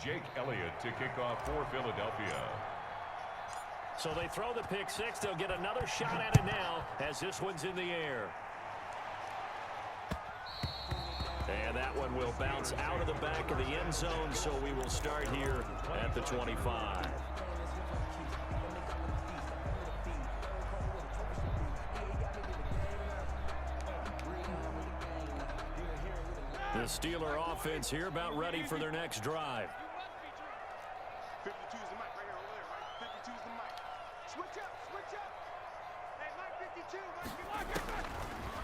Jake Elliott to kick off for Philadelphia. So they throw the pick six. They'll get another shot at it now as this one's in the air. And that one will bounce out of the back of the end zone, so we will start here at the 25. The Steeler offense here about ready for their next drive. 52's the mic right here, over there, right? 52's the mic. Switch up, switch up. Hey, Mike 52, Mike.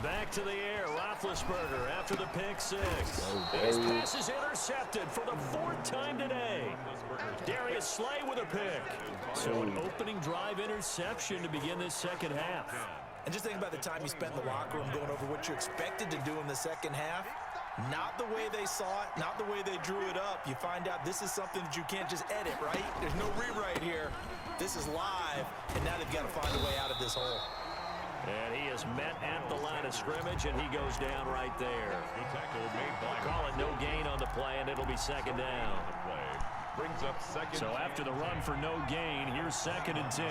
Back to the air, Roethlisberger after the pick six. His pass is intercepted for the fourth time today. Darius Slay with a pick. So an opening drive interception to begin this second half. And just think about the time you spent in the locker room going over what you expected to do in the second half. Not the way they saw it, not the way they drew it up. You find out this is something that you can't just edit, right? There's no rewrite here. This is live, and now they've got to find a way out of this hole. And he is met at the line of scrimmage, and he goes down right there. Call it no gain on the play, and it'll be second down. Brings up second. So after the run for no gain, here's 2nd and 10.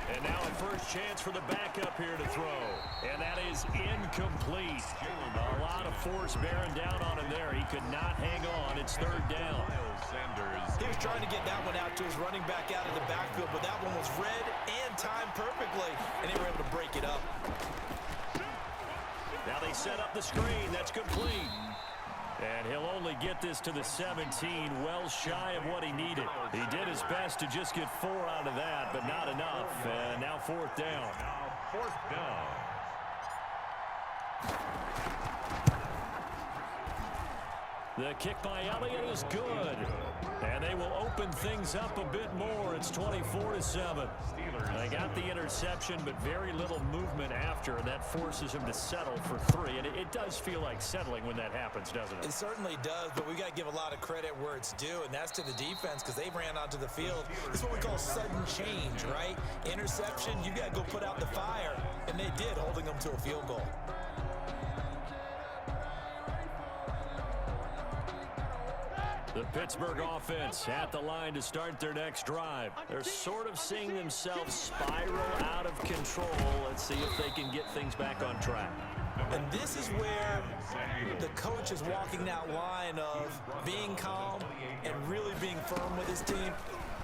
And now a first chance for the backup here to throw. And that is incomplete. A lot of force bearing down on him there. He could not hang on. It's 3rd down. He was trying to get that one out to his running back out of the backfield, but that one was read and timed perfectly, and they were able to break it up. Now they set up the screen. That's complete. And he'll only get this to the 17, well shy of what he needed. He did his best to just get 4 out of that, but not enough. And now 4th down. Now 4th down. The kick by Elliott is good. And they will open things up a bit more. It's 24-7. They got the interception, but very little movement after, and that forces him to settle for 3. And it does feel like settling when that happens, doesn't it? It certainly does, but we got to give a lot of credit where it's due, and that's to the defense because they ran onto the field. It's what we call sudden change, right? Interception, you got to go put out the fire, and they did, holding them to a field goal. The Pittsburgh offense at the line to start their next drive. They're sort of seeing themselves spiral out of control. Let's see if they can get things back on track. And this is where the coach is walking that line of being calm and really being firm with his team.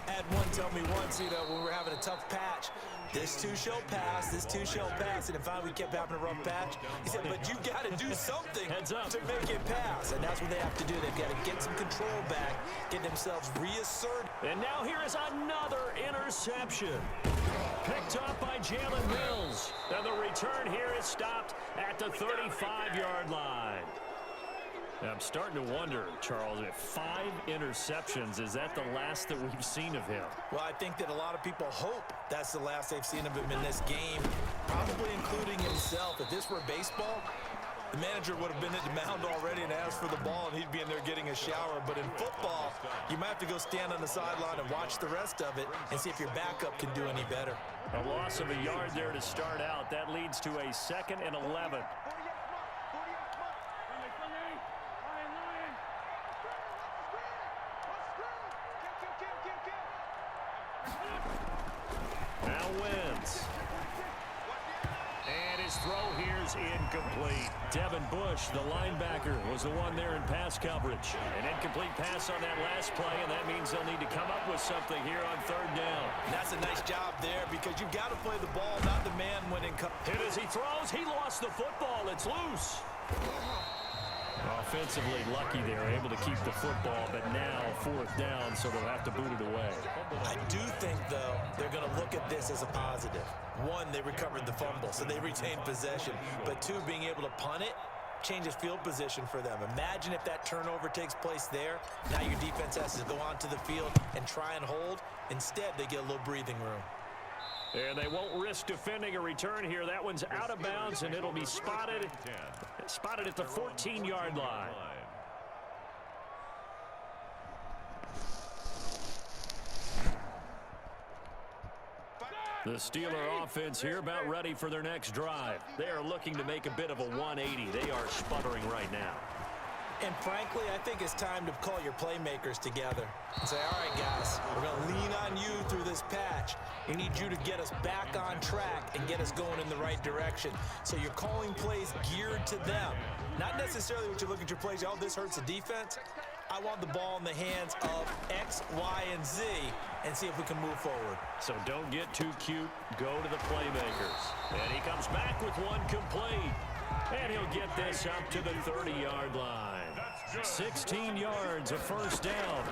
I had one tell me once, when we were having a tough patch, this too shall pass, this too shall pass. And finally we kept having a rough patch. He said, but you got to do something to make it pass. And that's what they have to do. They've got to get some control back, get themselves reasserted. And now here is another interception. Picked up by Jalen Mills. And the return here is stopped at the 35-yard line. I'm starting to wonder, Charles, if 5 interceptions, is that the last that we've seen of him? Well, I think that a lot of people hope that's the last they've seen of him in this game, probably including himself. If this were baseball, the manager would have been at the mound already and asked for the ball, and he'd be in there getting a shower. But in football, you might have to go stand on the sideline and watch the rest of it and see if your backup can do any better. A loss of a yard there to start out. That leads to a 2nd and 11. Now wins. And his throw here is incomplete. Devin Bush, the linebacker, was the one there in pass coverage. An incomplete pass on that last play, and that means they'll need to come up with something here on 3rd down. And that's a nice job there because you've got to play the ball, not the man when in hit as he throws. He lost the football. It's loose. Offensively lucky they're able to keep the football, but now 4th down, so they'll have to boot it away. I do think, though, they're going to look at this as a positive. 1, they recovered the fumble, so they retained possession. But 2, being able to punt it changes field position for them. Imagine if that turnover takes place there. Now your defense has to go onto the field and try and hold. Instead, they get a little breathing room. And they won't risk defending a return here. That one's out of bounds, and it'll be spotted at the 14-yard line. The Steeler offense here about ready for their next drive. They are looking to make a bit of a 180. They are sputtering right now. And frankly, I think it's time to call your playmakers together and say, all right, guys, we're going to lean on you through this patch. We need you to get us back on track and get us going in the right direction. So you're calling plays geared to them. Not necessarily what you look at your plays, oh, this hurts the defense. I want the ball in the hands of X, Y, and Z and see if we can move forward. So don't get too cute. Go to the playmakers. And he comes back with one complete. And he'll get this up to the 30-yard line. 16 yards, a first down.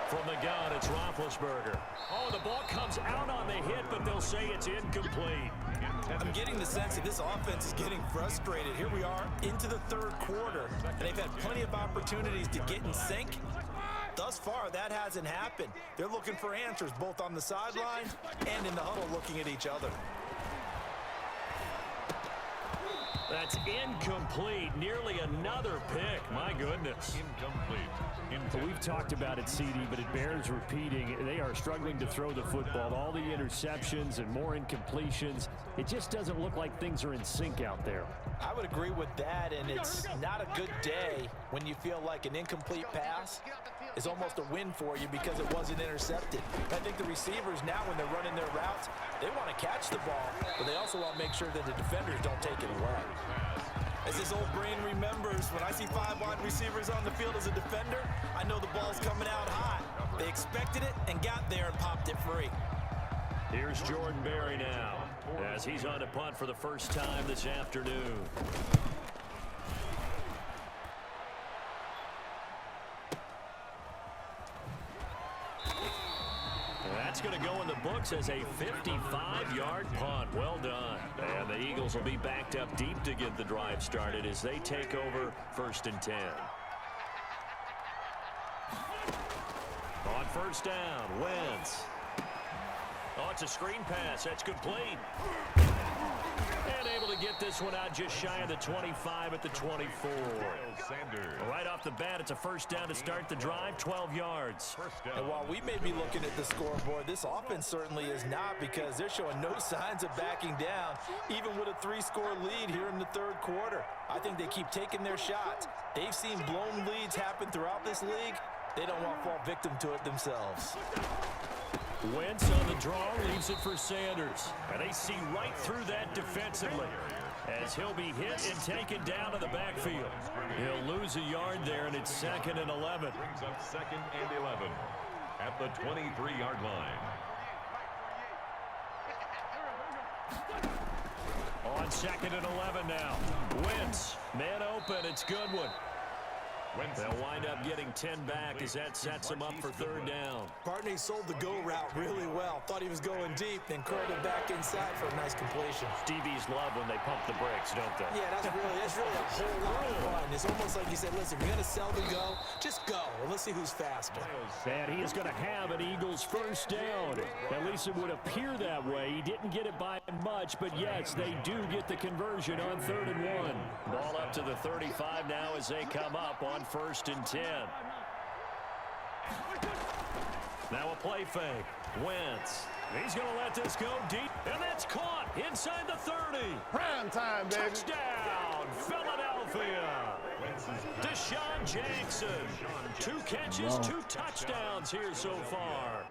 From the gun, it's Roethlisberger. Oh, the ball comes out on the hit, but they'll say it's incomplete. I'm getting the sense that this offense is getting frustrated. Here we are into the third quarter, and they've had plenty of opportunities to get in sync. Thus far, that hasn't happened. They're looking for answers both on the sideline and in the huddle looking at each other. That's incomplete. Nearly another pick. My goodness. Incomplete. We've talked about it, CD, but it bears repeating. They are struggling to throw the football. All the interceptions and more incompletions. It just doesn't look like things are in sync out there. I would agree with that, and it's not a good day when you feel like an incomplete pass is almost a win for you because it wasn't intercepted. I think the receivers now, when they're running their routes, they want to catch the ball, but they also want to make sure that the defenders don't take it away. As this old brain remembers, when I see 5 wide receivers on the field as a defender, I know the ball's coming out hot. They expected it and got there and popped it free. Here's Jordan Berry now, as he's on to punt for the first time this afternoon. That's going to go in the books as a 55-yard punt. Well done. And the Eagles will be backed up deep to get the drive started as they take over 1st and 10. On first down, Wentz. Oh, it's a screen pass. That's complete. And able to get this one out just shy of the 25 at the 24. Right off the bat, it's a first down to start the drive, 12 yards. And while we may be looking at the scoreboard, this offense certainly is not, because they're showing no signs of backing down, even with a 3-score lead here in the third quarter. I think they keep taking their shots. They've seen blown leads happen throughout this league. They don't want to fall victim to it themselves. Wentz on the draw, leaves it for Sanders. And they see right through that defensively as he'll be hit and taken down to the backfield. He'll lose a yard there, and it's 2nd and 11. Brings up 2nd and 11 at the 23-yard line. On 2nd and 11 now. Wentz, man open, it's Goodwin. They'll wind up getting 10 back as that sets them up for 3rd down. Partney sold the go route really well. Thought he was going deep, then curled it back inside for a nice completion. DBs love when they pump the brakes, don't they? Yeah, that's really a whole lot of fun. It's almost like you said, listen, if you're going to sell the go, just go, and let's see who's faster. And he is going to have an Eagles first down. At least it would appear that way. He didn't get it by much, but yes, they do get the conversion on 3rd and 1. Ball up to the 35 now as they come up on 1st and 10. Now a play fake. Wentz. He's going to let this go deep, and that's caught inside the 30. Prime time, baby. Touchdown, Philadelphia. Deshaun Jackson. 2 catches, 2 touchdowns here so far.